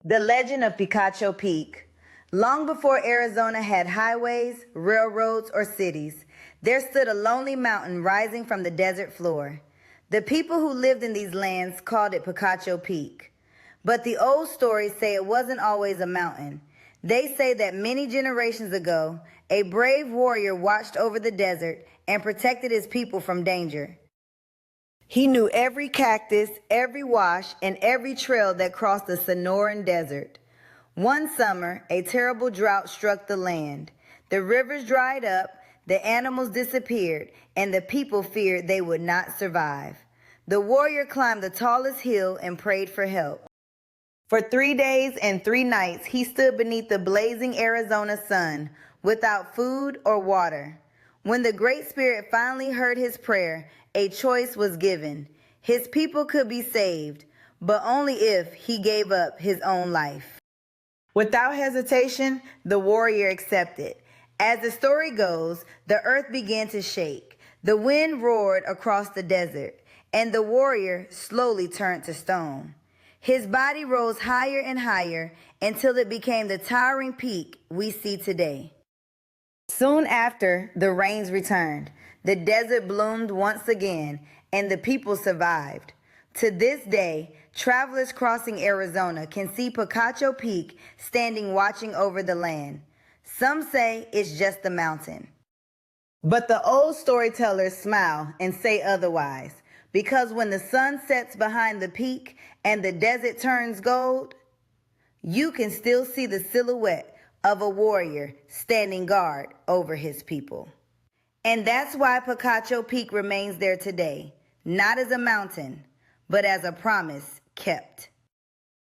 The legend of Picacho Peak. Long before Arizona had highways, railroads, or cities, there stood a lonely mountain rising from the desert floor. The people who lived in these lands called it Picacho Peak. But the old stories say it wasn't always a mountain. They say that many generations ago, a brave warrior watched over the desert and protected his people from danger. He knew every cactus, every wash, and every trail that crossed the Sonoran Desert. One summer, a terrible drought struck the land. The rivers dried up, the animals disappeared, and the people feared they would not survive. The warrior climbed the tallest hill and prayed for help. For 3 days and 3 nights, he stood beneath the blazing Arizona sun, without food or water. When the Great Spirit finally heard his prayer, a choice was given. His people could be saved, but only if he gave up his own life. Without hesitation, the warrior accepted. As the story goes, the earth began to shake. The wind roared across the desert, and the warrior slowly turned to stone. His body rose higher and higher until it became the towering peak we see today. Soon after, the rains returned. The desert bloomed once again, and the people survived. To this day, travelers crossing Arizona can see Picacho Peak standing watching over the land. Some say it's just a mountain. But the old storytellers smile and say otherwise, because when the sun sets behind the peak and the desert turns gold, you can still see the silhouette of a warrior standing guard over his people. And that's why Picacho Peak remains there today, not as a mountain, but as a promise kept.